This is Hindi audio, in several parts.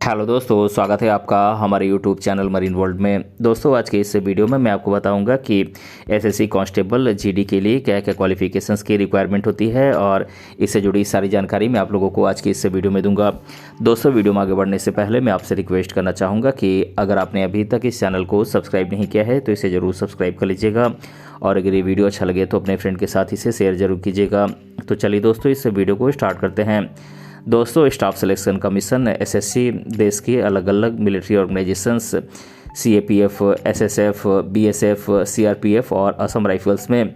हेलो दोस्तों, स्वागत है आपका हमारे यूट्यूब चैनल मरीन वर्ल्ड में। दोस्तों, आज के इस वीडियो में मैं आपको बताऊंगा कि एसएससी कांस्टेबल जीडी के लिए क्या क्या क्वालिफिकेशंस की रिक्वायरमेंट होती है और इससे जुड़ी सारी जानकारी मैं आप लोगों को आज की इस वीडियो में दूंगा। दोस्तों, वीडियो में आगे बढ़ने से पहले मैं आपसे रिक्वेस्ट करना चाहूँगा कि अगर आपने अभी तक इस चैनल को सब्सक्राइब नहीं किया है तो इसे ज़रूर सब्सक्राइब कर लीजिएगा और अगर ये वीडियो अच्छा लगे तो अपने फ्रेंड के साथ इसे शेयर ज़रूर कीजिएगा। तो चलिए दोस्तों, इस वीडियो को स्टार्ट करते हैं। दोस्तों, स्टाफ सिलेक्शन कमीशन एसएससी देश के अलग अलग military organisations CAPF, SSF, BSF, CRPF और असम राइफल्स में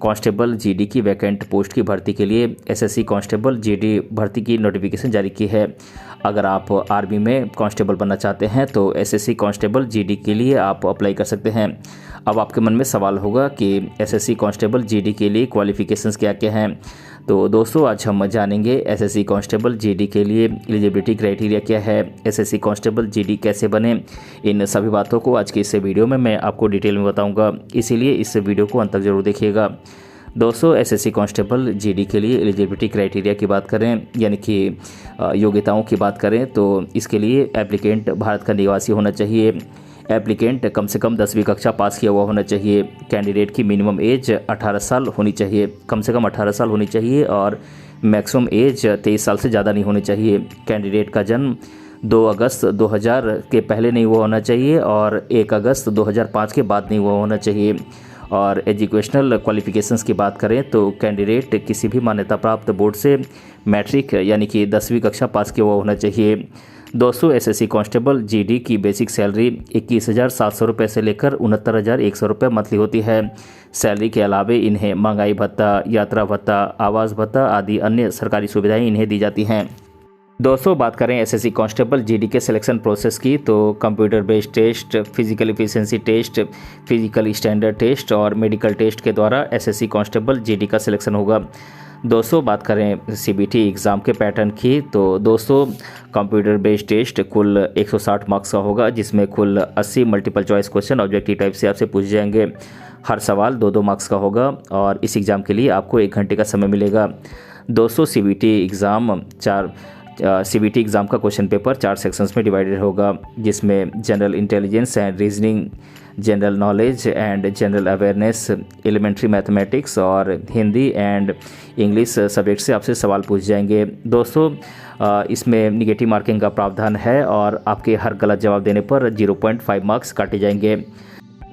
कांस्टेबल जीडी की वैकेंट पोस्ट की भर्ती के लिए एसएससी कांस्टेबल जीडी भर्ती की नोटिफिकेशन जारी की है। अगर आप आर्मी में कांस्टेबल बनना चाहते हैं तो एसएससी कांस्टेबल जीडी के लिए आप अप्लाई कर सकते हैं। अब आपके मन में सवाल होगा कि एसएससी कांस्टेबल जीडी के लिए क्वालिफिकेशंस क्या क्या हैं। तो दोस्तों, आज हम जानेंगे एसएससी कांस्टेबल जीडी के लिए एलिजिबिलिटी क्राइटेरिया क्या है, एसएससी कांस्टेबल जीडी कैसे बने। इन सभी बातों को आज के इस वीडियो में मैं आपको डिटेल में बताऊंगा, इसीलिए इस वीडियो को अंत तक जरूर देखिएगा। दोस्तों, एसएससी कांस्टेबल जीडी के लिए एलिजिबिलिटी क्राइटेरिया की बात करें, यानी कि योग्यताओं की बात करें, तो इसके लिए एप्लीकेंट भारत का निवासी होना चाहिए। एप्लीकेंट कम से कम 10वीं कक्षा पास किया हुआ होना चाहिए। कैंडिडेट की मिनिमम एज 18 साल होनी चाहिए, कम से कम 18 साल होनी चाहिए और मैक्सिमम एज 23 साल से ज़्यादा नहीं होनी चाहिए। कैंडिडेट का जन्म 2 अगस्त 2000 के पहले नहीं हुआ होना चाहिए और 1 अगस्त 2005 के बाद नहीं हुआ होना चाहिए। और एजुकेशनल क्वालिफिकेशंस की बात करें तो कैंडिडेट किसी भी मान्यता प्राप्त बोर्ड से मैट्रिक यानी कि 10वीं कक्षा पास किया हुआ होना चाहिए। दोस्तों, एसएससी कांस्टेबल जीडी की बेसिक सैलरी 21,700 रुपये से लेकर 69,100 रुपये मंथली होती है। सैलरी के अलावे इन्हें महंगाई भत्ता, यात्रा भत्ता, आवास भत्ता आदि अन्य सरकारी सुविधाएं इन्हें दी जाती हैं। दोस्तों, बात करें एसएससी कांस्टेबल जीडी के सिलेक्शन प्रोसेस की तो computer based test, physical efficiency test, physical standard test और मेडिकल टेस्ट के द्वारा एसएससी कांस्टेबल जीडी का सिलेक्शन होगा। दोस्तों, बात करें सीबीटी एग्ज़ाम के पैटर्न की तो दोस्तों, कंप्यूटर बेस्ड टेस्ट कुल 160 मार्क्स का होगा, जिसमें कुल 80 multiple choice question objective type से आपसे पूछे जाएंगे। हर सवाल 2-2 मार्क्स का होगा और इस एग्ज़ाम के लिए आपको 1 घंटे का समय मिलेगा। दोस्तों, सीबीटी एग्ज़ाम का क्वेश्चन पेपर 4 सेक्शंस में डिवाइडेड होगा, जिसमें general intelligence and reasoning, general knowledge and general awareness, elementary mathematics और हिंदी एंड इंग्लिश सब्जेक्ट से आपसे सवाल पूछ जाएंगे। दोस्तों, इसमें निगेटिव मार्किंग का प्रावधान है और आपके हर गलत जवाब देने पर 0.5 मार्क्स काटे जाएंगे।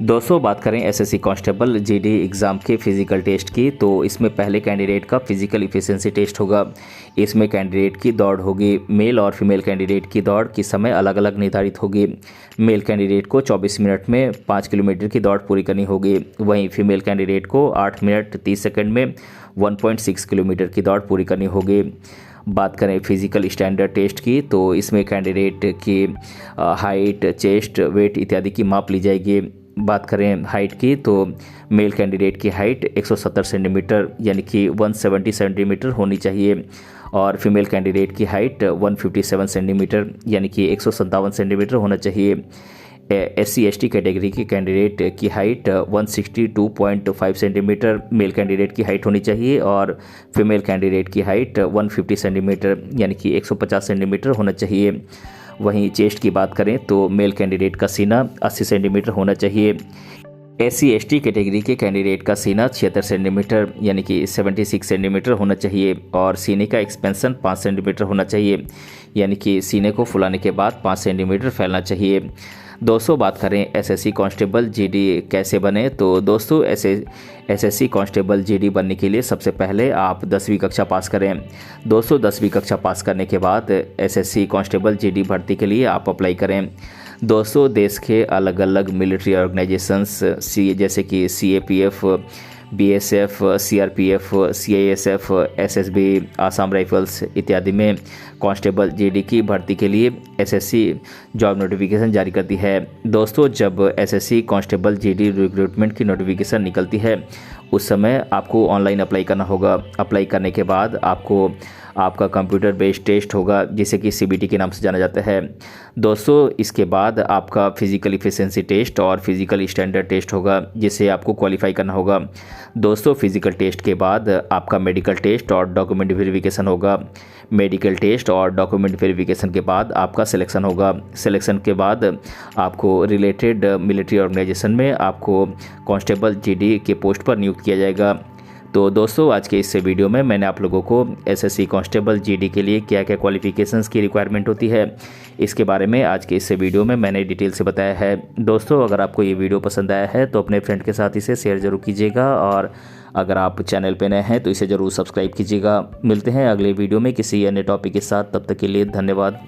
दोस्तों, बात करें एसएससी कांस्टेबल जीडी एग्ज़ाम के फिजिकल टेस्ट की तो इसमें पहले कैंडिडेट का फिजिकल एफिशिएंसी टेस्ट होगा। इसमें कैंडिडेट की दौड़ होगी। मेल और फीमेल कैंडिडेट की दौड़ की समय अलग अलग निर्धारित होगी। मेल कैंडिडेट को 24 मिनट में 5 किलोमीटर की दौड़ पूरी करनी होगी, वहीं फीमेल कैंडिडेट को 8 मिनट 30 सेकंड में 1.6 किलोमीटर की दौड़ पूरी करनी होगी। बात करें फिजिकल स्टैंडर्ड टेस्ट की तो इसमें कैंडिडेट की हाइट, चेस्ट, वेट इत्यादि की माप ली जाएगी। बात करें हाइट की तो मेल कैंडिडेट की हाइट 170 सेंटीमीटर यानी कि 170 सेंटीमीटर होनी चाहिए और फीमेल कैंडिडेट की हाइट 157 सेंटीमीटर यानी कि 157 सेंटीमीटर होना चाहिए। SC ST कैटेगरी के कैंडिडेट की हाइट 162.5 सेंटीमीटर मेल कैंडिडेट की हाइट होनी चाहिए और फीमेल कैंडिडेट की हाइट 150 सेंटीमीटर यानी कि 150 सेंटीमीटर होना चाहिए। वहीं चेस्ट की बात करें तो मेल कैंडिडेट का सीना 80 सेंटीमीटर होना चाहिए। SC ST कैटेगरी के कैंडिडेट का सीना 76 सेंटीमीटर यानी कि 76 सेंटीमीटर होना चाहिए और सीने का एक्सपेंशन 5 सेंटीमीटर होना चाहिए, यानी कि सीने को फुलाने के बाद 5 सेंटीमीटर फैलना चाहिए। दोस्तों, बात करें एसएससी कांस्टेबल जीडी कैसे बने तो दोस्तों, एसएससी कांस्टेबल जीडी बनने के लिए सबसे पहले आप 10वीं कक्षा पास करें। दोस्तों, 10वीं कक्षा पास करने के बाद एसएससी कांस्टेबल जीडी भर्ती के लिए आप अप्लाई करें। दोस्तों, देश के अलग अलग मिलिट्री ऑर्गेनाइजेशंस जैसे कि CAPF, BSF, CRPF, CISF, SSB, Assam rifles इत्यादि में कांस्टेबल जीडी की भर्ती के लिए एसएससी जॉब नोटिफिकेशन जारी करती है। दोस्तों, जब एसएससी कांस्टेबल जीडी रिक्रूटमेंट की नोटिफिकेशन निकलती है उस समय आपको ऑनलाइन अप्लाई करना होगा। अप्लाई करने के बाद आपका कंप्यूटर बेस्ड टेस्ट होगा, जिसे कि सीबीटी के नाम से जाना जाता है। दोस्तों, इसके बाद आपका फिजिकल एफिशिएंसी टेस्ट और फिजिकल स्टैंडर्ड टेस्ट होगा, जिसे आपको क्वालिफाई करना होगा। दोस्तों, फिजिकल टेस्ट के बाद आपका मेडिकल टेस्ट और डॉक्यूमेंट वेरिफिकेशन होगा। मेडिकल टेस्ट और डॉक्यूमेंट वेरिफिकेशन के बाद आपका सिलेक्शन होगा। सिलेक्शन के बाद आपको रिलेटेड मिलिट्री ऑर्गेनाइजेशन में आपको कांस्टेबल जीडी के पोस्ट पर नियुक्त किया जाएगा। तो दोस्तों, आज के इस वीडियो में मैंने आप लोगों को एसएससी कांस्टेबल जीडी के लिए क्या क्या क्वालिफिकेशंस की रिक्वायरमेंट होती है, इसके बारे में आज के इस वीडियो में मैंने डिटेल से बताया है। दोस्तों, अगर आपको ये वीडियो पसंद आया है तो अपने फ्रेंड के साथ इसे शेयर ज़रूर कीजिएगा, और अगर आप चैनल पे नए हैं तो इसे ज़रूर सब्सक्राइब कीजिएगा। मिलते हैं अगले वीडियो में किसी अन्य टॉपिक के साथ, तब तक के लिए धन्यवाद।